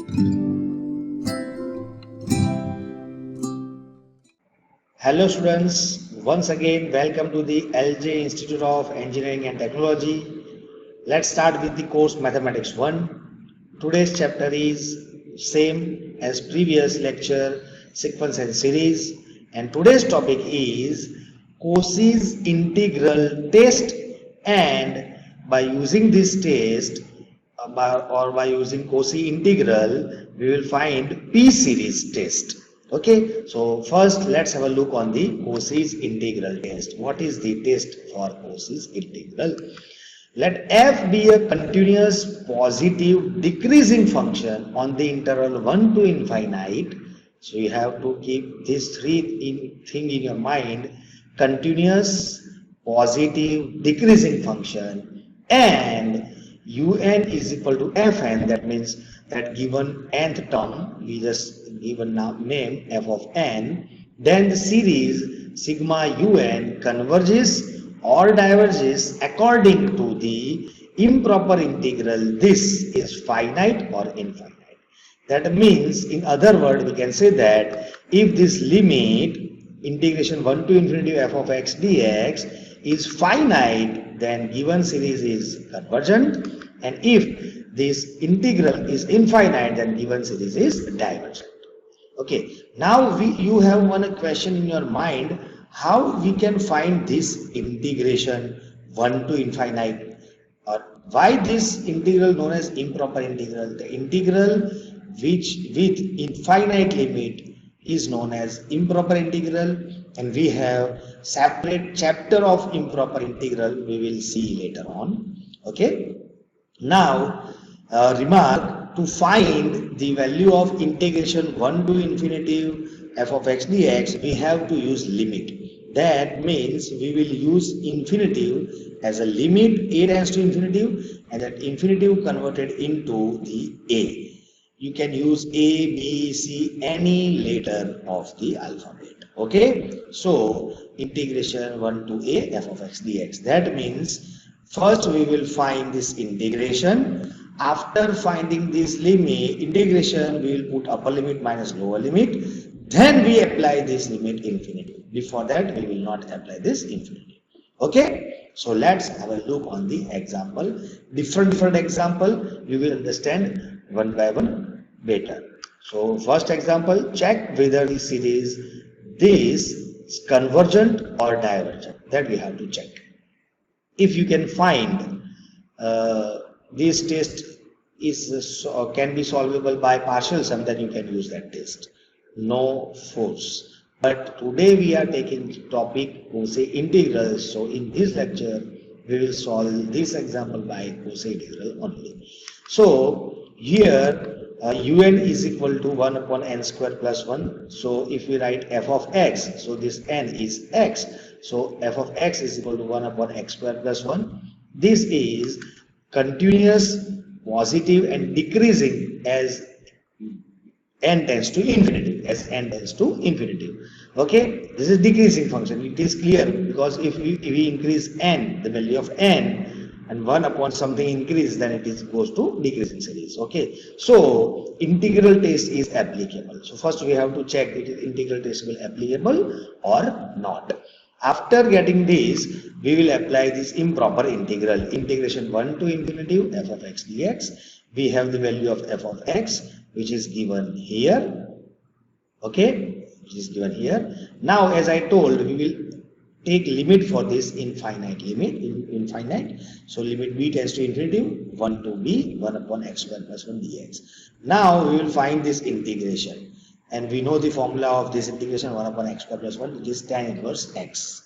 Hello students, once again welcome to the LJ Institute of Engineering and Technology. Let's start with the course Mathematics 1. Today's chapter is same as previous lecture, sequence and series, and today's topic is Cauchy's integral test, and by using this test by using Cauchy integral we will find P series test. Okay, so first let's have a look on the Cauchy's integral test. What is the test for Cauchy's integral? Let f be a continuous positive decreasing function on the interval 1 to infinite. So you have to keep this thing in your mind: continuous positive decreasing function, and un is equal to fn. That means that given nth term, we just give a name f of n, then the series sigma un converges or diverges according to the improper integral. This is finite or infinite. That means, in other words, we can say that if this limit integration 1 to infinity f of x dx is finite, then given series is convergent, and if this integral is infinite, then given series is divergent. Okay, now you have one question in your mind: how we can find this integration 1 to infinite, or why this integral known as improper integral? The integral which with infinite limit is known as improper integral, and we have separate chapter of improper integral we will see later on. Okay, now remark: to find the value of integration 1 to infinity f of x dx, we have to use limit. That means we will use infinitive as a limit a tends to infinitive, and that infinitive converted into the a. You can use a, b, c, any letter of the alphabet. Okay, so integration 1 to a f of x dx. That means first we will find this integration. After finding this limit integration, we will put upper limit minus lower limit. Then we apply this limit infinity. Before that, we will not apply this infinity. Okay, so let's have a look on the example. Different example, you will understand one by one better. So first example, check whether the series this is convergent or divergent. That we have to check. If you can find this test is can be solvable by partial sum, then you can use that test. No force. But today we are taking topic Cauchy integral. So in this lecture we will solve this example by Cauchy integral only. So here un is equal to 1 upon n square plus 1. So if we write f of x, so this n is x. So f of x is equal to 1 upon x square plus 1. This is continuous positive and decreasing as n tends to infinity. Okay, this is decreasing function. It is clear, because if we increase n, the value of n, and 1 upon something increase, then it is goes to decreasing series. Okay, so integral test is applicable. So first we have to check if integral test will applicable or not. After getting this, we will apply this improper integral, integration 1 to infinity f of x dx. We have the value of f of x, which is given here. Okay, which is given here. Now, as I told, we will take limit for this infinite limit, infinite. So limit b tends to infinity, 1 to b, 1 upon x square plus 1 dx. Now we will find this integration. And we know the formula of this integration 1 upon x square plus 1, which is tan inverse x.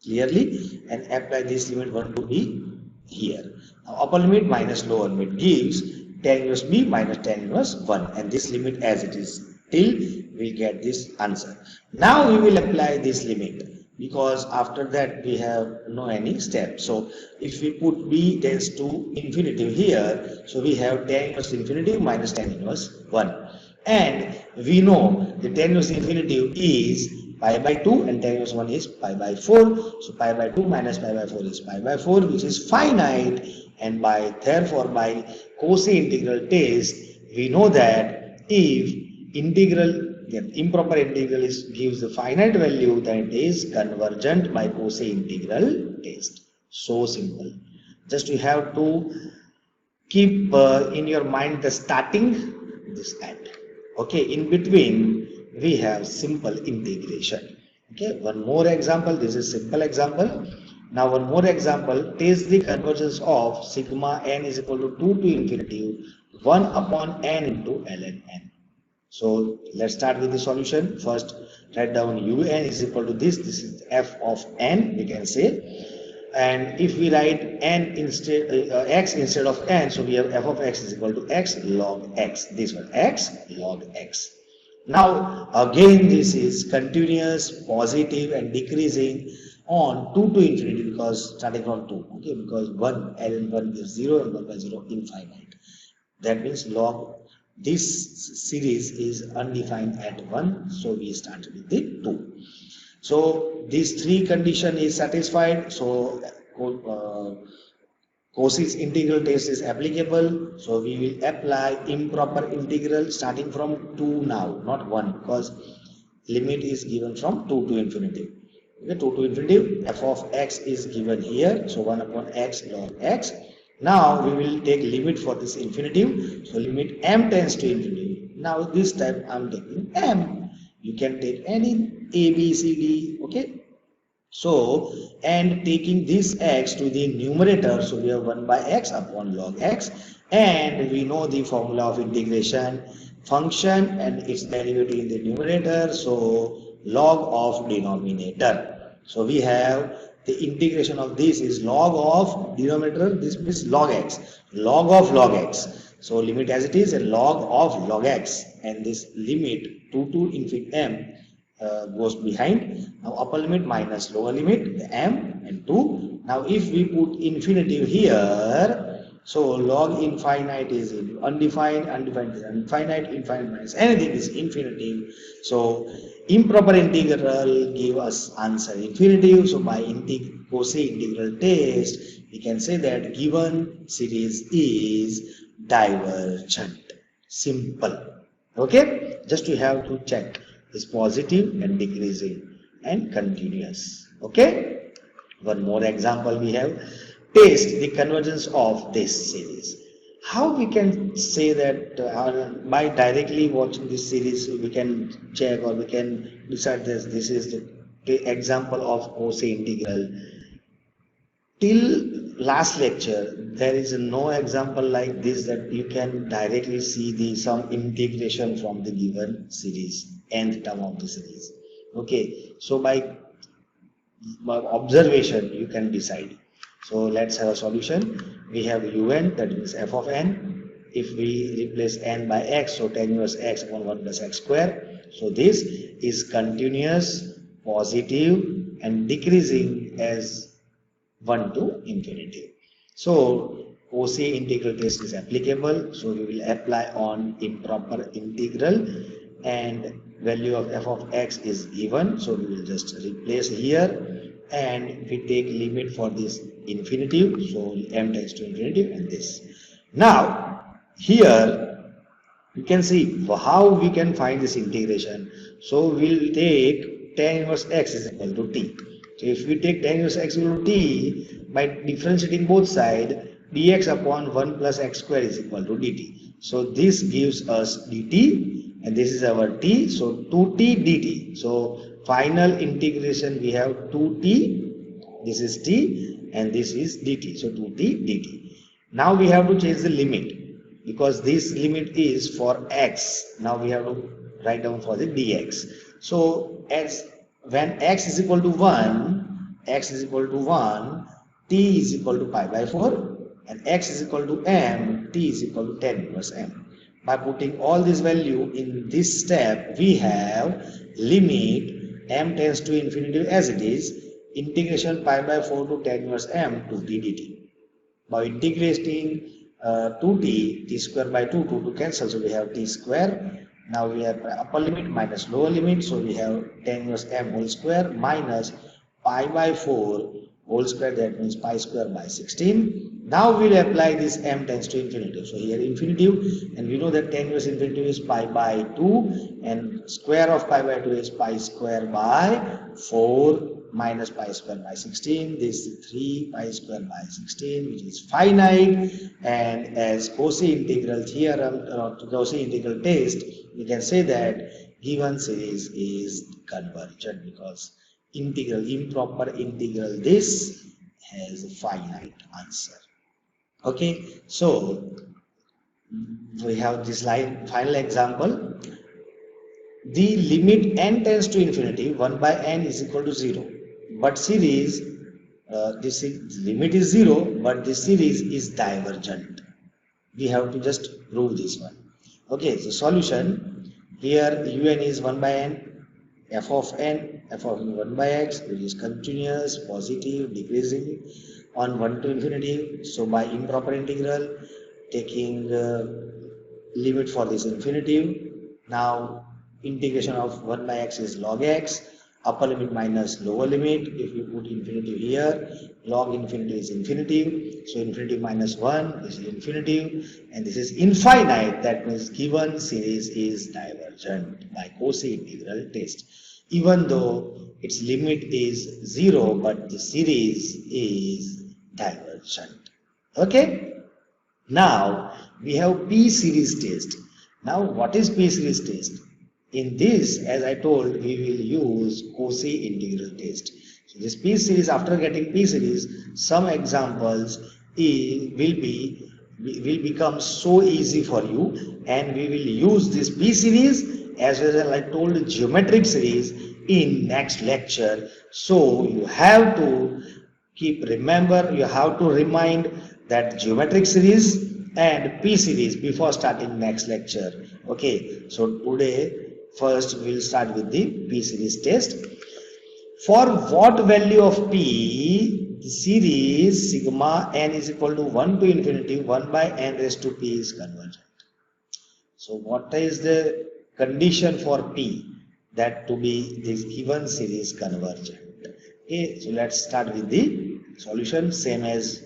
Clearly, and apply this limit 1 to b here. Now upper limit minus lower limit gives tan inverse b minus tan inverse 1, and this limit as it is till we get this answer. Now we will apply this limit, because after that we have no any step. So if we put b tends to infinity here, so we have tan inverse infinity minus tan inverse 1. And we know the tan inverse infinity is pi by 2 and tan inverse 1 is pi by 4. So pi by 2 minus pi by 4 is pi by 4, which is finite, and therefore by Cauchy integral test we know that if integral, improper integral gives the finite value, then it is convergent by Cauchy integral test. So simple. Just you have to keep in your mind the starting, this end. Okay, in between we have simple integration. Okay, one more example. This is simple example. Now one more example. Test the convergence of sigma n is equal to 2 to infinity 1 upon n into ln n. So let's start with the solution. First, write down un is equal to this. This is f of n, we can say. And if we write n instead x instead of n, so we have f of x is equal to x log x. This one x log x. Now again this is continuous, positive and decreasing on 2 to infinity, because starting from 2. Okay, because 1 ln 1 is 0 and 1 by 0 infinite. That means log this series is undefined at 1, so we start with the 2. So these three condition is satisfied. So Cauchy's integral test is applicable. So we will apply improper integral starting from 2 now, not 1, because limit is given from 2 to infinity. Okay, 2 to infinity, f of x is given here. So 1 upon x log x. Now we will take limit for this infinitive. So limit m tends to infinity. Now this time I am taking m. You can take any a, b, c, d. Okay. So, and taking this x to the numerator, so we have 1 by x upon log x, and we know the formula of integration, function and its derivative in the numerator, so log of denominator. So we have the integration of this is log of denominator, this means log x, log of log x. So limit as it is a log of log x, and this limit 2 to infinity m goes behind. Now upper limit minus lower limit, the m and 2. Now if we put infinitive here, so log infinite is undefined, undefined is infinite, infinite minus anything is infinitive. So improper integral give us answer infinitive. So by Cauchy integral test, we can say that given series is divergent. Simple. Okay, just you have to check is positive and decreasing and continuous. Okay, one more example we have. Test the convergence of this series. How we can say that by directly watching this series we can check, or we can decide this is the example of Cauchy integral. Till last lecture there is no example like this that you can directly see the some integration from the given series, nth term of the series. Okay, so by observation you can decide. So let's have a solution. We have un, that means f of n. If we replace n by x, so tan inverse x upon 1 plus x square. So this is continuous, positive and decreasing as 1 to infinity. So Cauchy integral test is applicable. So we will apply on improper integral, and value of f of x is given. So we will just replace here, and we take limit for this infinitive. So m tends to infinity and this. Now here you can see how we can find this integration. So we'll take tan inverse x is equal to t. So if we take tan inverse x equal to t, by differentiating both sides, dx upon 1 plus x square is equal to dt. So this gives us dt, and this is our t. So 2t dt. So final integration we have 2t, this is t, and this is dt. So 2t dt. Now we have to change the limit, because this limit is for x. Now we have to write down for the dx. So as when x is equal to 1, x is equal to 1, t is equal to pi by 4, and x is equal to m, t is equal to tan inverse m. By putting all this value in this step, we have limit m tends to infinity as it is, integration pi by 4 to tan inverse m to d dt. By integrating 2t, t square by 2 to cancel, so we have t square. Now we have upper limit minus lower limit, so we have tan inverse m whole square minus pi by 4 whole square, that means pi square by 16. Now we'll apply this m tends to infinity. So here infinitive, and we know that 10 inverse infinity is pi by 2, and square of pi by 2 is pi square by 4 minus pi square by 16. This is 3 pi square by 16, which is finite. And as Cauchy integral theorem or Cauchy integral test, we can say that given series is convergent because improper integral this has a finite answer. Okay, so we have this line final example. The limit n tends to infinity 1 by n is equal to 0, but series this limit is 0, but the series is divergent. We have to just prove this one. Okay, so solution here un is 1 by n, f of 1 by x, which is continuous, positive, decreasing on 1 to infinity. So by improper integral, taking limit for this infinity, now integration of 1 by x is log x, upper limit minus lower limit. If we put infinity here, log infinity is infinity, so infinity minus 1 is infinity, and this is infinite. That means given series is divergent by Cauchy integral test. Even though its limit is 0, but the series is divergent. Okay, now we have P series test. Now what is P series test? In this, as I told, we will use Cauchy integral test. So this P series, after getting P series, some examples will become so easy for you, and we will use this P series as well as I told geometric series in next lecture. So you have to you have to remind that geometric series and P series before starting next lecture. Okay, so today first we will start with the P series test. For what value of P, the series sigma n is equal to 1 to infinity 1 by n raised to P is convergent. So what is the condition for P that to be this given series convergent? Okay, so let's start with the solution, same as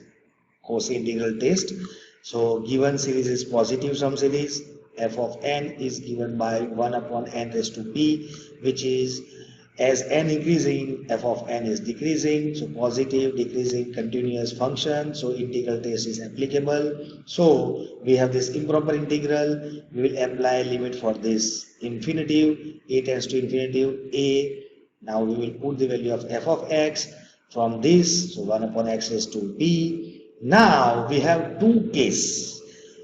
Cauchy integral test. So given series is positive sum series, f of n is given by 1 upon n raised to p, which is as n increasing, f of n is decreasing, so positive, decreasing, continuous function, so integral test is applicable. So we have this improper integral, we will apply limit for this infinitive, a tends to infinitive, a. Now we will put the value of f of x from this, so 1 upon x raised to p. Now we have two cases.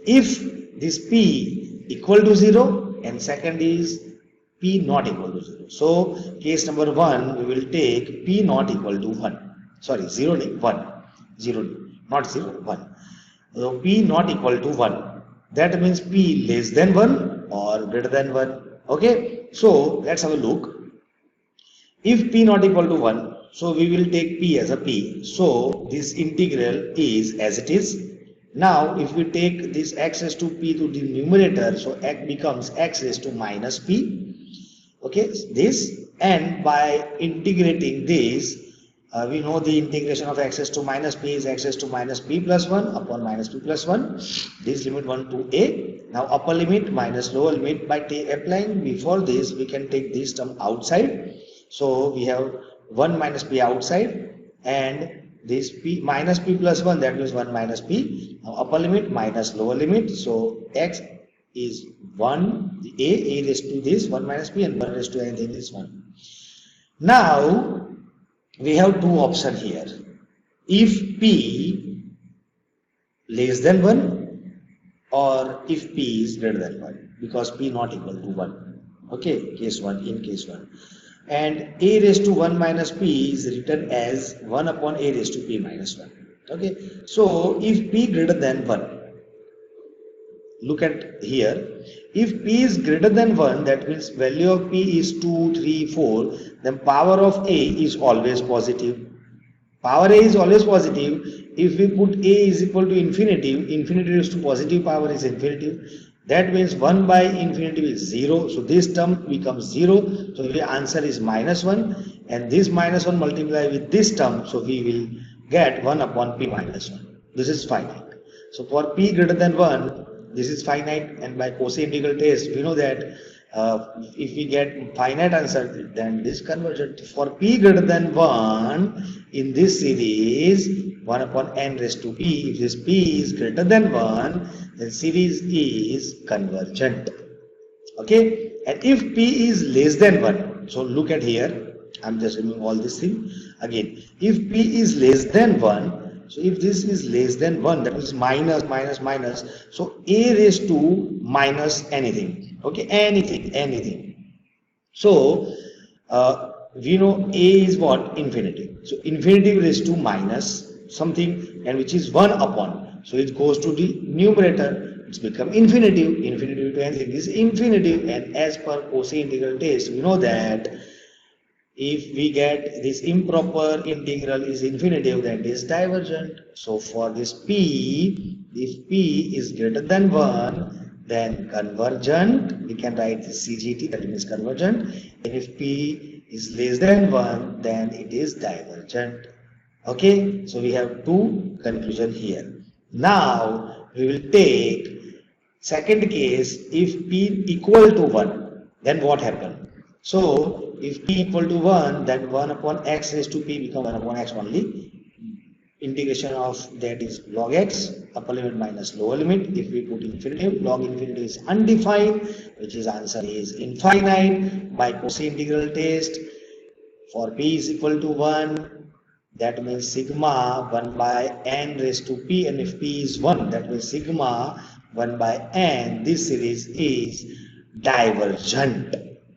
If this p equal to 0 and second is p not equal to 0. So case number 1, we will take p not equal to 1. Sorry, 0, 1. 0, not 0, 1. So p not equal to 1. That means p less than 1 or greater than 1. Okay, so let's have a look. If p not equal to 1, so we will take p as a p. So this integral is as it is. Now if we take this x raised to p to the numerator, so x becomes x raised to minus p. Okay, this, and by integrating this, we know the integration of x raised to minus p is x raised to minus p plus 1 upon minus p plus 1. This limit 1 to a. Now upper limit minus lower limit, by applying before this, we can take this term outside. So we have 1 minus p outside, and this p minus p plus 1, that means 1 minus p. Now upper limit minus lower limit, so x is 1, a raised to this 1 minus p, and 1 raised to anything is 1. Now we have two options here. If p less than 1 or if p is greater than 1, because p not equal to 1. Okay, case 1, in case 1. And a raised to 1 minus p is written as 1 upon a raised to p minus 1. Okay, so if p greater than 1, look at here, if p is greater than 1, that means value of p is 2, 3, 4, then power of a is always positive. Power a is always positive. If we put a is equal to infinity, infinity raised to positive power is infinity. That means 1 by infinity is 0. So this term becomes 0. So the answer is minus 1. And this minus 1 multiply with this term. So we will get 1 upon p minus 1. This is finite. So for p greater than 1, this is finite, and by Cauchy integral test, we know that if we get finite answer, then this convergent. For p greater than 1 in this series, 1 upon n raised to p, if this p is greater than 1, then series is convergent. Okay, and if p is less than 1, so look at here, I'm just removing all this thing again. If p is less than 1, so if this is less than 1, that means minus minus minus, so a raised to minus anything, okay, anything. So we know a is what? Infinity. So infinity raised to minus something, and which is 1 upon, so it goes to the numerator, it's become infinitive to anything is infinitive. And as per Cauchy integral test, we know that if we get this improper integral is infinitive, then it is divergent. So for this p, if p is greater than 1, then convergent, we can write this CGT, that means convergent. And if p is less than 1, then it is divergent. Okay, so we have two conclusion here. Now we will take second case. If p equal to 1, then what happen? So if p equal to 1, then 1 upon x raised to p become 1 upon x only. Integration of that is log x, upper limit minus lower limit. If we put infinitive, log infinity is undefined, which is answer is infinite by Cauchy integral test. For p is equal to 1, that means sigma 1 by n raised to p, and if p is 1, that means sigma 1 by n, this series is divergent.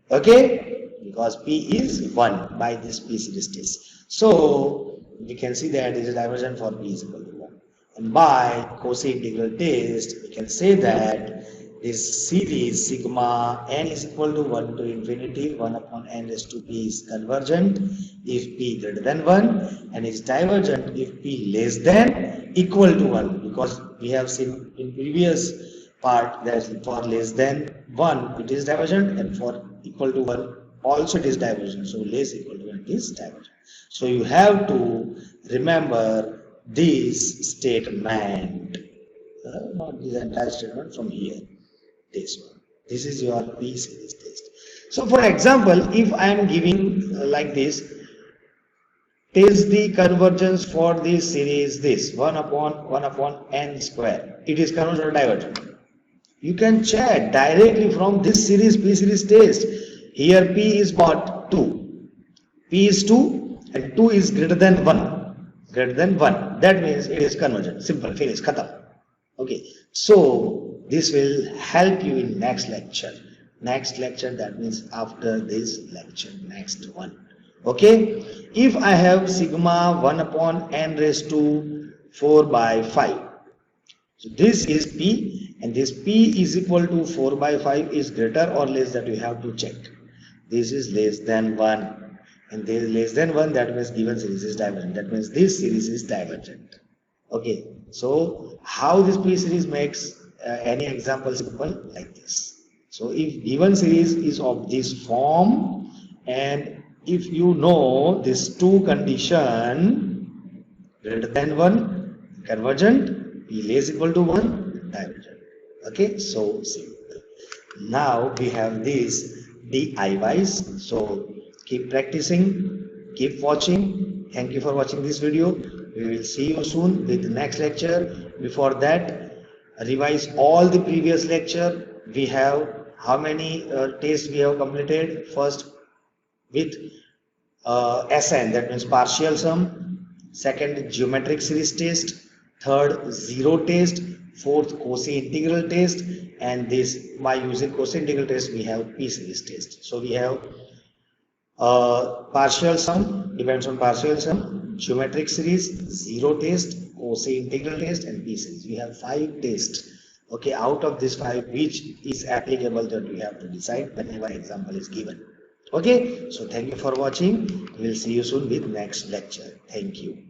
Okay, because p is 1 by this p series test. So we can see that it is divergent for p is equal to 1. And by Cauchy integral test, we can say that this series sigma n is equal to 1 to infinity 1 upon n raised to p is convergent if p greater than 1, and is divergent if p less than equal to 1, because we have seen in previous part that for less than 1 it is divergent, and for equal to 1 also it is divergent. So less equal to 1 is divergent. So you have to remember this statement, not this entire statement from here. This one. This is your P series test. So for example, if I am giving like this, test the convergence for this series, this 1 upon n square. It is convergent or divergent. You can check directly from this series P series test. Here P is what? 2. P is 2 and 2 is greater than 1. Greater than 1. That means it is convergent. Simple. Finish. Khatam. Okay. So this will help you in next lecture. Next lecture, that means after this lecture, next one. Okay. If I have sigma 1 upon n raised to 4 by 5. So this is P, and this P is equal to 4 by 5 is greater or less, that you have to check. This is less than 1, and this is less than 1, that means given series is divergent. That means this series is divergent. Okay. So how this P series makes any example simple like this. So if given series is of this form, and if you know this two condition, greater than 1 convergent, P less equal to 1 divergent. Okay, so simple. Now we have this DIYs. So keep practicing, keep watching. Thank you for watching this video. We will see you soon with the next lecture. Before that, revise all the previous lecture. We have how many tests we have completed? First with SN, that means partial sum. Second, geometric series test. Third, zero test. Fourth, Cauchy integral test. And this, by using Cauchy integral test, we have P series test. So we have partial sum, depends on partial sum, geometric series, zero test, Cauchy integral test, and P series. We have 5 tests. Okay, out of these 5, which is applicable, that we have to decide whenever example is given. Okay, so thank you for watching. We will see you soon with next lecture. Thank you.